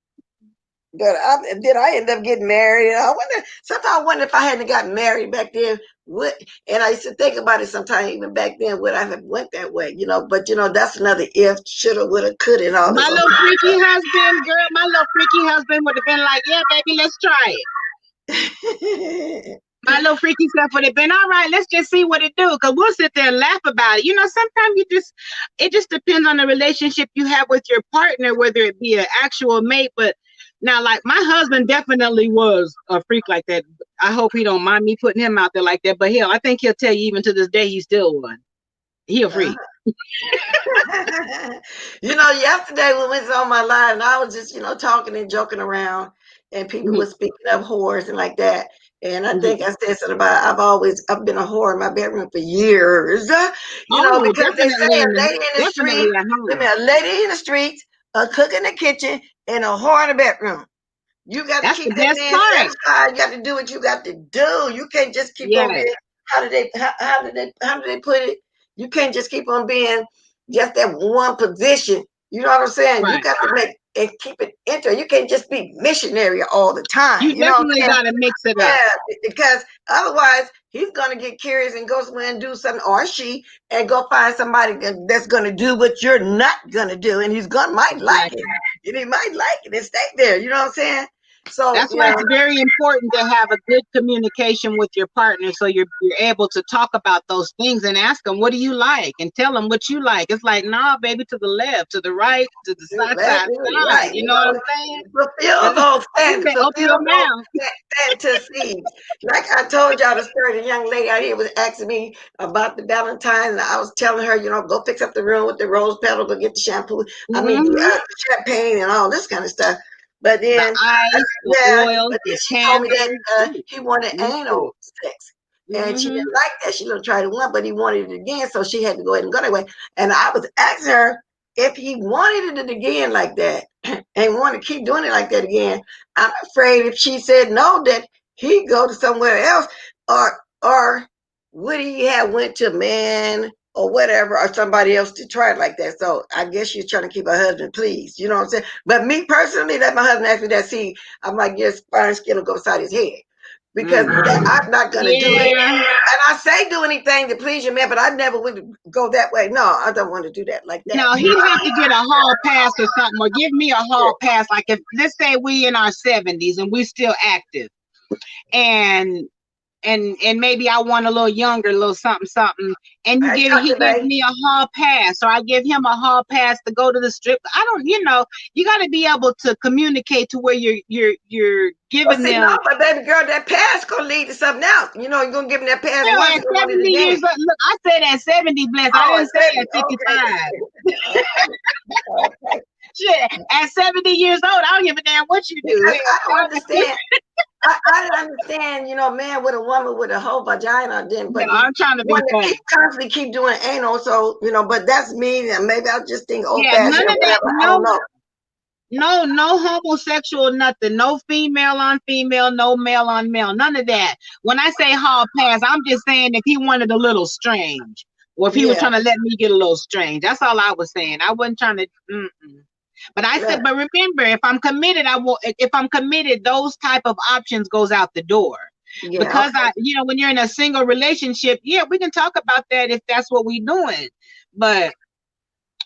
But then I ended up getting married. I wonder. Sometimes I wonder if I hadn't gotten married back then. Would and I used to think about it sometimes even back then. Would I have went that way? But that's another if, shoulda, woulda, coulda, and all My this. little freaky husband, girl, my little freaky husband would have been like, "Yeah, baby, let's try it." My little freaky stuff would have been all right. Let's just see what it do, because we'll sit there and laugh about it. Sometimes it just depends on the relationship you have with your partner, whether it be an actual mate. But now, like my husband definitely was a freak like that. I hope he don't mind me putting him out there like that. But hell, I think he'll tell you even to this day he's still one. He a Uh, freak. yesterday when we was on my live, and I was just talking and joking around, and people Mhm. were speaking of whores and like that. And I think Mhm. I said something about I've been a whore in my bedroom for years. Oh, Because they say a lady in the definitely street, at I mean, home. a lady in the streets, a cook in the kitchen, and a whore in the bedroom. You got to That's keep the that best man part. satisfied. You got to do what you got to do. You can't just keep on Yes, being. How did they put it? You can't just keep on being just that one position. You know what I'm saying? You right. got to make and keep it inter. You can't just be missionary all the time. You You know what I'm definitely saying? got to mix it up. Yeah, because otherwise he's gonna get curious and go somewhere and do something, or she, and go find somebody that's gonna do what you're not gonna do, and he's gonna might like it, Exactly. and he might like it and stay there. You know what I'm saying? So That's why it's very important to have a good communication with your partner, so you're able to talk about those things and ask them, what do you like, and tell them what you like. It's like, nah, baby, to the left, to the right, to the you're side, right, side, you're side. right. You know what I'm saying? Fulfill those You fantasies, say, open your mouth. fantasies. Like I told y'all the story, the young lady out here was asking me about the Valentine, and I was telling her, go fix up the room with the rose petal, go get the shampoo. I mean, Hmm. the champagne and all this kind of stuff. But The then, ice, the yeah, oils, but then the she told me that candles. Ooh, he wanted me too. anal sex. And she Hmm. didn't like that. She didn't try it once, but he wanted it again, so she had to go ahead and go that way. And I was asking her if he wanted it again like that and want to keep doing it like that again. I'm afraid if she said no, that he'd go to somewhere else, or would he have went to a man or whatever, or somebody else to try it like that. So I guess she's trying to keep her husband pleased. You know what I'm saying? But me personally, that my husband asked me that, see, I'm like, yes, fire skin will go beside his head. Because Mm. I'm not gonna do it. Yeah. And I say do anything to please your man, but I never would go that way. No, I don't want to do that like that. No, he'd have to get a hall pass or something, or give me a hall pass. Like, if, let's say, we in our 70s and we still active, and and maybe I want a little younger, a little something something, and I talk he to gives me. me a hall pass, or I give him a hall pass to go to the strip. I don't, you got to be able to communicate to where you're Well, giving see, no, them. but baby girl, that pass gonna lead to something else. You're gonna give him that pass once, At you're gonna want it 70 again. years old, look, I said at 70, bless. I Oh, didn't at say 70. at 55. Okay. Okay. Okay. Shit, at 70 years old, I don't give a damn what you do. See, I don't Hell, understand. I don't understand, man with a woman with a whole vagina, then, no, but you I'm trying to be want to funny. constantly keep doing anal. So, but that's me. And maybe I just think old Yeah, fashioned none or of that. whatever. I don't No, know. no homosexual, nothing. No female on female, no male on male, none of that. When I say hall pass, I'm just saying if he wanted a little strange, or if he was Yeah. trying to let me get a little strange. That's all I was saying. I wasn't trying to. Mm-mm. But I Yeah. said, but remember, if I'm committed, I will. If I'm committed, those type of options goes out the door. Yeah. Because when you're in a single relationship, yeah, we can talk about that if that's what we're doing. But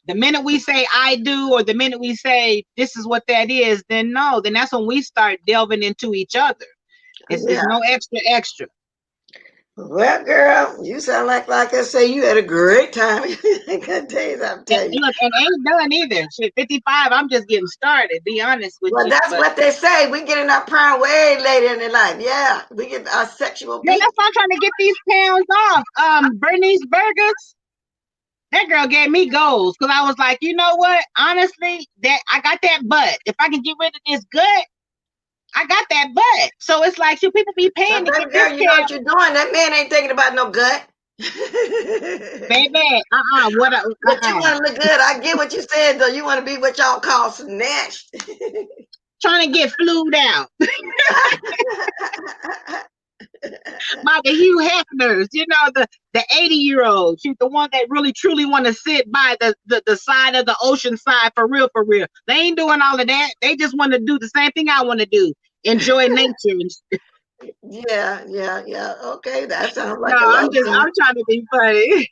the minute we say I do, or the minute we say this is what that is, then no, then that's when we start delving into each other. It's Yeah. no extra extra. Well, girl, you sound like I say you had a great time. Good days, I'm And telling you. look, and ain't done either. Shit, 55, I'm just getting started, be honest with Well, you. that's But what they say. We get in our prime way later in their life. Yeah, we get our sexual yeah, peak. that's why I'm trying to get these pounds off. Bernice Burgers, that girl gave me goals, because I was like, you know what? Honestly, that I got that butt. If I can get rid of this gut, I got that butt. So it's like, should people be paying But to get baby girl, you know what discounts? you're doing. That man ain't thinking about no gut. Baby, what? But you want to look good. I get what you said, though. You want to be what y'all call snatched. Trying to get flued out by the Hugh Hefners, the 80-year-olds. She's the one that really truly want to sit by the side of the ocean side, for real, for real. They ain't doing all of that. They just want to do the same thing I want to do. Enjoy nature. Yeah, yeah, yeah. Okay, that sounds No, like a love song. I'm trying to be funny.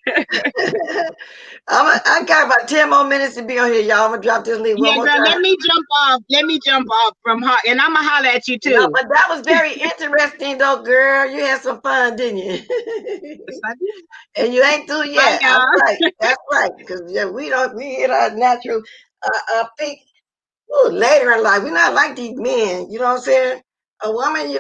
I got about 10 more minutes to be on here, y'all. I'm gonna drop this link one Yeah, more girl, time. let me jump off from her, and I'm gonna holler at you No, too. but that was very interesting, though, girl. You had some fun, didn't Yes, you? I do. And you ain't through Bye, yet. That's y'all. right. That's right. Because yeah, we hit our natural peak. Ooh, later in life. We're not like these men. You know what I'm saying? A woman,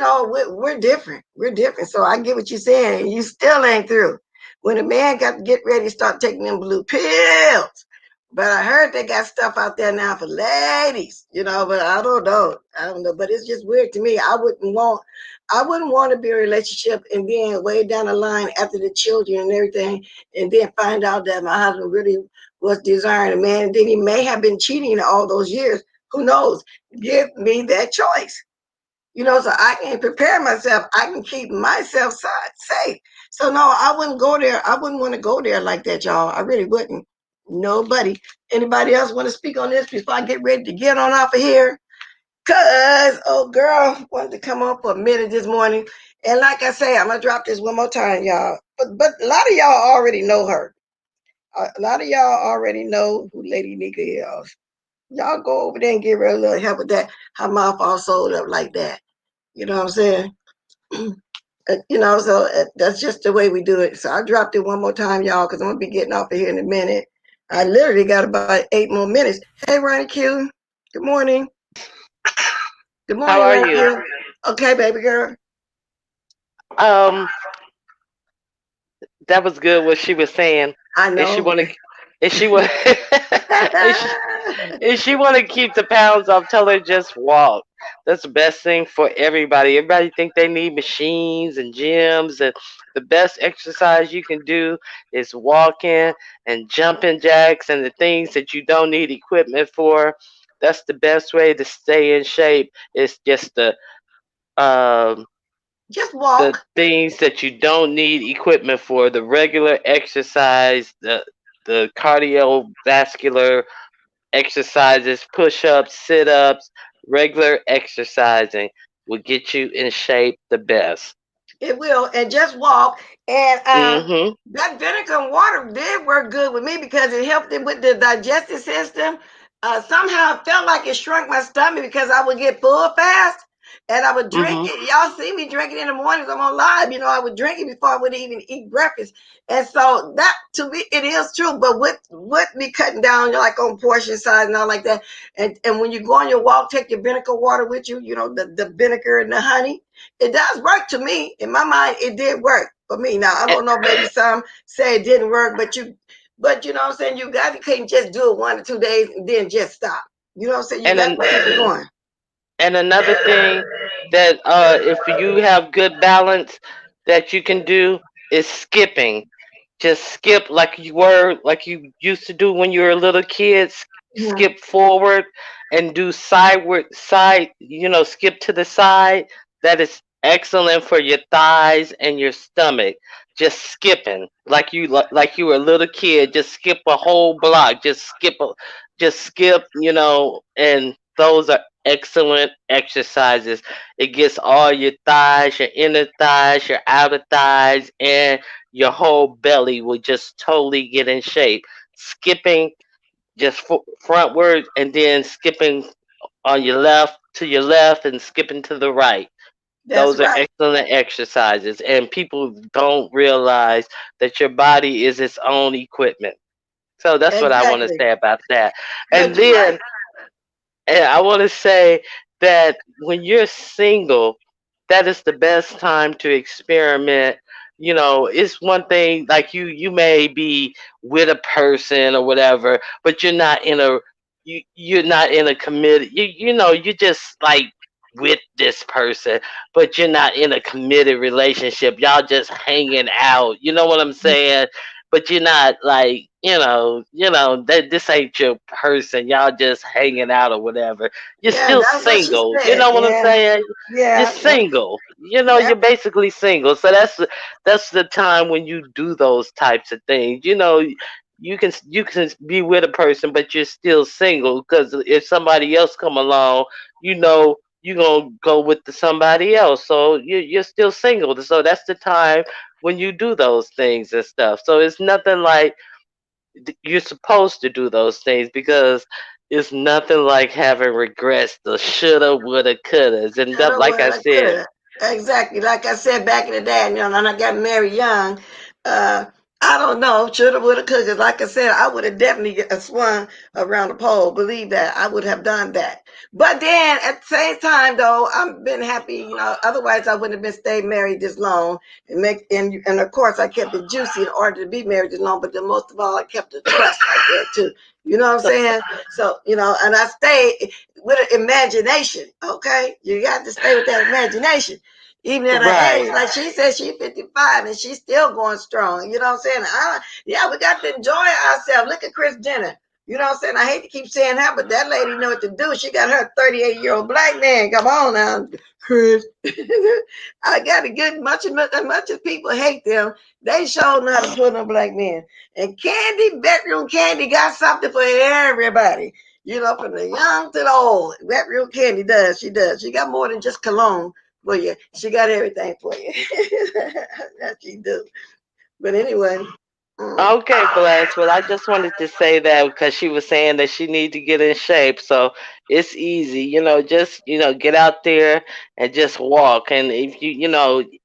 we're different. We're different. So I get what you're saying. You still ain't through. When a man got to get ready to start taking them blue pills, But I heard they got stuff out there now for ladies, but I don't know. I don't know. But it's just weird to me. I wouldn't want to be in a relationship and then way down the line after the children and everything, and then find out that my husband really was desiring a man, and then he may have been cheating all those years. Who knows? Give me that choice. So I can prepare myself. I can keep myself safe. So no, I wouldn't go there. I wouldn't want to go there like that, y'all. I really wouldn't. Nobody. Anybody else want to speak on this before I get ready to get on off of here? Cause old girl wanted to come on for a minute this morning. And like I say, I'm gonna drop this one more time, y'all. But a lot of y'all already know her. A lot of y'all already know who Lady Nika is. Y'all go over there and give her a little help with that. Her mouth all sold up like that. You know what I'm saying? So that's just the way we do it. So I dropped it one more time, y'all, because I'm gonna be getting off of here in a minute. I literally got about 8 more minutes. Hey, Ronnie Q. Good morning. Good How morning, are Ronnie you? Q. Okay, baby girl. Um, that was good what she was saying. I If she know. want to, if she want, if she, if she want to keep the pounds off, tell her just walk. That's the best thing for everybody. Everybody think they need machines and gyms, and the best exercise you can do is walking and jumping jacks and the things that you don't need equipment for. That's the best way to stay in shape. It's just um Just the walk. things that you don't need equipment for, the regular exercise, the cardiovascular exercises, push-ups, sit-ups, regular exercising will get you in shape the best. It will, and just walk. And Mhm. that vinegar and water did work good with me because it helped it with the digestive system. Somehow it felt like it shrunk my stomach because I would get full fast. And I would drink Mhm. it. Y'all see me drinking in the mornings. I'm on live. I would drink it before I would even eat breakfast. And so that to me, it is true. But with me cutting down, like on portion size and all like that. And when you go on your walk, take your vinegar water with you. The vinegar and the honey. It does work to me. In my mind, it did work for me. Now I A- don't know. Maybe some say it didn't work, but you know what I'm saying. You can't just do it 1 or 2 days and then just stop. You know what I'm saying. You And got to then keep it going. And another thing that if you have good balance that you can do is skipping. Just skip like you used to do when you were a little kid. Mhm. Skip forward and do skip to the side. That is excellent for your thighs and your stomach. Just skipping like you were a little kid. Just skip a whole block. Just skip. And those are excellent exercises. It gets all your thighs, your inner thighs, your outer thighs, and your whole belly will just totally get in shape. Skipping just frontwards and then skipping on your left and skipping to the right. That's Those are right. excellent exercises, and people don't realize that your body is its own equipment. So that's what I want to Exactly. say about that. And But you're right. then and I want to say that when you're single, that is the best time to experiment. It's one thing like you may be with a person or whatever, but you're not in a committed you're just like with this person, but you're not in a committed relationship. Y'all just hanging out. You know what I'm saying? But you're not like that this ain't your person. Y'all just hanging out or whatever. You're Yeah, still that's what she single. You said. know what I'm Yeah, saying? You're yeah, yeah, single. yeah. You're basically single. So that's the time when you do those types of things. You can be with a person, but you're still single because if somebody else come along, you're gonna go with somebody else. So you're still single. So that's the time when you do those things and stuff. So it's nothing like you're supposed to do those things because it's nothing like having regrets, the shoulda, woulda, couldas, and Shoulda, like I woulda, said, coulda. Exactly. Like I said back in the day, and I got married young. Uh, I don't know. Shoulda, woulda, coulda. 'Cause like I said, I would have definitely swung around the pole. Believe that. I would have done that. But then at the same time, though, I've been happy. Otherwise I wouldn't have been stayed married this long. And of course I kept it juicy in order to be married this long. But then most of all, I kept the trust right there too. You know what I'm saying? So, and I stay with an imagination, okay? You got to stay with that imagination. Even at her age, Right. like she said, she's 55 and she's still going strong. You know what I'm saying? Yeah, we got to enjoy ourselves. Look at Chris Jenner. You know what I'm saying? I hate to keep saying that, but that lady know what to do. She got her 38-year-old black man. Come on now, Chris. I got to get much as people hate them, they sure know how to put on black men. And Candy, bedroom Candy, got something for everybody. From the young to the old. Bedroom Candy does. She does. She got more than just cologne for you. She got everything for you. That she do. But anyway. mm, Okay, Bless. Well, I just wanted to say that because she was saying that she need to get in shape. So it's easy, just, get out there and just walk. And if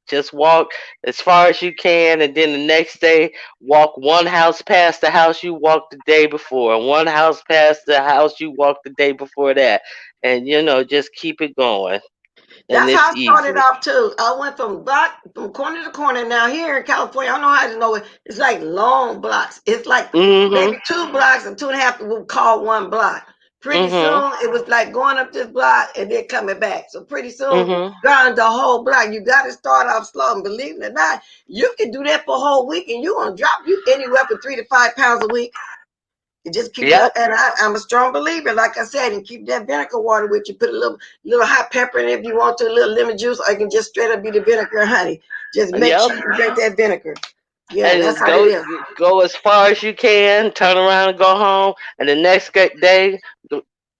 just walk as far as you can. And then the next day, walk one house past the house you walked the day before, and one house past the house you walked the day before that. And, just keep it going. And That's it's how I started easy. off too. I went from corner to corner. Now here in California, I don't know how to know it. It's like long blocks. It's like Mm maybe 2 blocks and two and a half we'll call one block. hmm. Pretty Mm soon it was like going up this block and then coming back. So pretty hmm. soon Mm gone the whole block. You got to start off slow. And believe it or not, you can do that for a whole week and you're gonna drop you anywhere from 3 to 5 pounds a week. You just hmm. keep that, Yep. and I'm a strong believer, like I said, and keep that vinegar water with you. Put a little hot pepper in it if you want to, a little lemon juice, or it can just straight up be the vinegar and honey. Just make Yep. sure you drink that vinegar. Yeah, And that's just how it go is. go as far as you can, turn around and go home, and the next day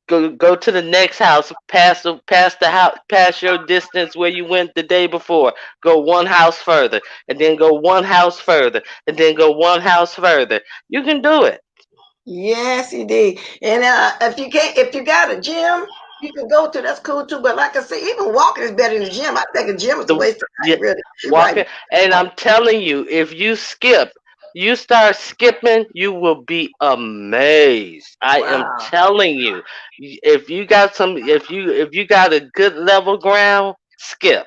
go to the next house, past the house, past your distance where you went the day before. Go one house further, and then go one house further, and then go one house further. You can do it. Yes, indeed. And if you got a gym, you can go to. That's cool too. But like I said, even walking is better than the gym. I think a gym is a The waste of yeah, time. Really, she right. walking, and I'm telling you, if you start skipping, you will be amazed. I am Wow. telling you, if you got a good level ground, skip.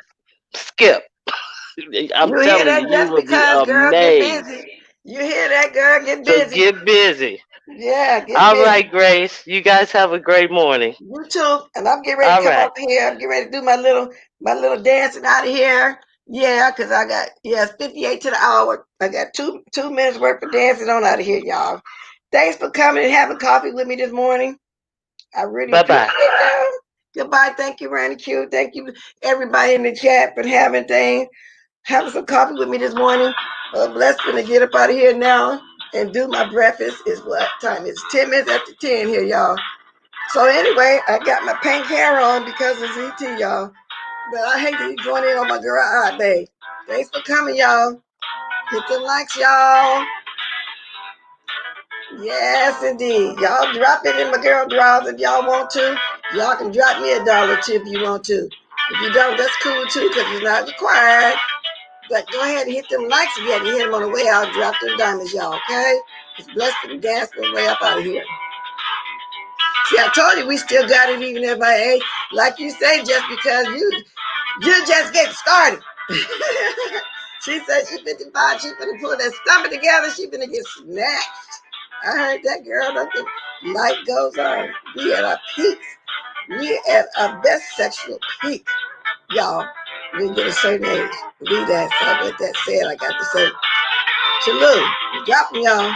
I'm You hear telling you, that? you Just will be because, girl, get amazed. busy. You hear that, girl? Get So busy. get busy. Yeah, get All busy. right, Grace. You guys have a great morning. You too. And I'm getting ready to All come right. up here. I'm getting ready to do my little dancing out of here. Yeah, because I got it's 58 to the hour. I got two minutes worth of dancing on out of here, y'all. Thanks for coming and having coffee with me this morning. I really Bye appreciate bye. it. Goodbye. Thank you, Randy Q. Thank you, everybody in the chat for having some coffee with me this morning. Blessed to get up out of here now and do my breakfast. Is what time? It's 10 minutes after 10 here, y'all. So anyway, I got my pink hair on because of ZT, y'all. But I hate to be going in on my girl eye day. Thanks for coming, y'all. Hit the likes, y'all. Yes, indeed. Y'all drop it in my girl draws if y'all want to. Y'all can drop me $1 too if you want to. If you don't, that's cool too because it's not required. But go ahead and hit them likes if you had to hit them on the way out. Drop them diamonds, y'all, okay? It's blessed and dance the way up out of here. See, I told you we still got it even if I ain't. Like you say, just because you just getting started. She said she 55, she finna pull that stomach together, she finna get snatched. I heard that girl, don't think life goes on. We at our peak. We at our best sexual peak, y'all. We get a certain age. Believe that. So with that said, I got to say, salute. Drop them, y'all.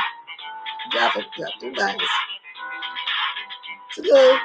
Drop them diamonds. Salute.